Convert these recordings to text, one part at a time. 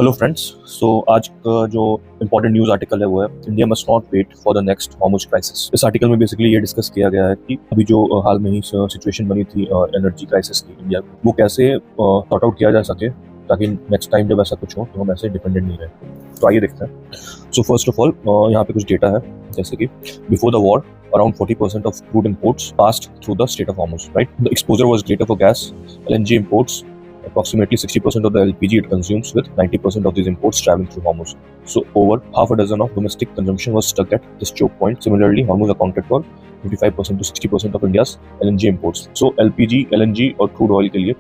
Hello friends. आज का जो इम्पोर्टेंट न्यूज़ आर्टिकल है वो है India must not wait for the next Hormuz crisis. इस आर्टिकल में बेसिकली ये डिस्कस किया गया है कि अभी जो हाल में ही सिचुएशन बनी थी एनर्जी क्राइसिस की इंडिया में, वो कैसे सॉर्ट आउट किया जा सके ताकि नेक्स्ट टाइम जब ऐसा कुछ हो तो हम ऐसे डिपेंडेंट नहीं रहे। तो आइए देखते हैं। सो फर्स्ट ऑफ ऑल यहाँ पे कुछ डेटा है, जैसे कि before the war around 40% of crude imports passed through the Strait of Hormuz, right? The exposure was greater for gas, LNG imports. Approximately 60% of the LPG it consumes, with 90% of these imports traveling through Hormuz. So over half a dozen of domestic consumption was stuck at this choke point. Similarly, Hormuz accounted for 55% to 60% of India's LNG imports. So LPG, LNG और crude oil के लिए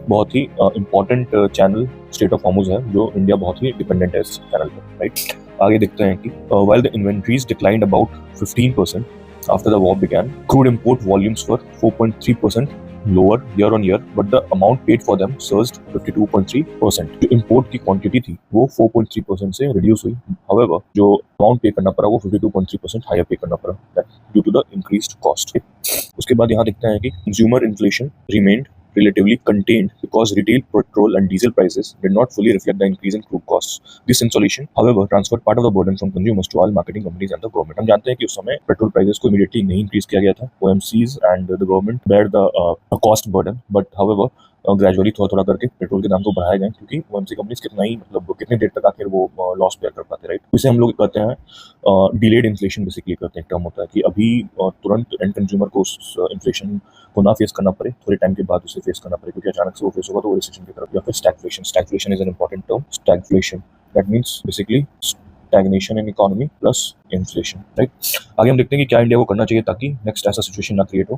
बहुत ही important channel strait of Hormuz है, जो India बहुत ही dependent है इस चैनल पर, राइट। आगे देखते हैं कि while the inventories declined about 15% after the war began, crude import volumes were 4.3% lower year on year, but the amount paid for them surged 52.3%। जो import की quantity थी वो 4.3% से reduce हुई, however जो amount पे करना पड़ा वो 52.3% higher पे करना पड़ा due to the increased cost। उसके बाद यहाँ देखते हैं कि consumer inflation remained relatively contained because retail petrol and diesel prices did not fully reflect the increase in crude costs. This insulation, however, transferred part of the burden from consumers to oil marketing companies and the government. हम जानते हैं कि उस समय petrol prices को immediately नहीं increase किया गया था, OMCs and the government bear the cost burden, but however gradually थोड़ा थोड़ा करके पेट्रोल के दाम को बढ़ाए गए, क्योंकि ओएमसी कंपनीज कितना ही मतलब कितनी देर तक आखिर वो लॉस बेयर कर पाते, राइट। इसे हम लोग कहते हैं डिलेड इन्फ्लेशन, बेसिकली करते हैं, टर्म होता है कि अभी तुरंत एंड कंज्यूमर को उस इन्फ्लेशन को ना फेस करना पड़े, थोड़े टाइम के बाद उसे फेस करना पड़े, क्योंकि अचानक से वो फेस होगा तो वो रिसेशन की तरफ, या फिर stagflation. Stagflation is an important term. Stagflation that means basically stagnation in economy plus inflation, right. आगे हम देखते हैं कि क्या इंडिया को करना चाहिए ताकि नेक्स्ट ऐसा सिचुएशन ना क्रिएट हो।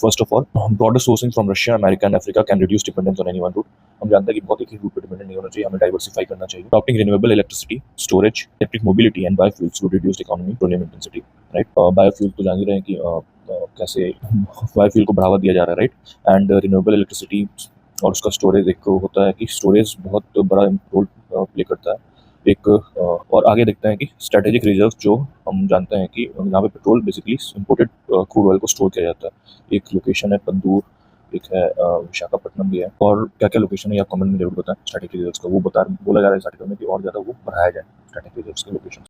First of all, broader sourcing from Russia, America and Africa can reduce dependence on any one route. हम जानते हैं कि बहुत एक ही रूट पर डिपेंडेंट नहीं होना चाहिए, हमें डाइवर्सिफाई करना चाहिए। Adopting renewable electricity storage, electric mobility and biofuels would reduce economy petroleum intensity, right. Biofuel तो जान ही रहे हैं कि कैसे बायोफ्यूल को बढ़ावा दिया जा रहा है, राइट। एंड रिन्यूएबल इलेक्ट्रिसिटी और उसका स्टोरेज, एक होता है कि स्टोरेज बहुत बड़ा रोल प्ले करता है एक। और आगे देखते हैं कि स्ट्रेटेजिक रिजर्व, जो हम जानते हैं कि यहाँ पे petrol basically imported crude oil को स्टोर किया जाता है। एक लोकेशन है पद्दूर, एक है विशाखापट्टनम भी है, और क्या क्या लोकेशन है या कमेंट में जरूर बताएं स्ट्रेटेजिक रिजर्व्स का। वो बोला जा रहा है इस आर्टिकल में कि और ज़्यादा वो बढ़ाया जाए स्ट्रेटेजिक रिजर्व्स की लोकेशन।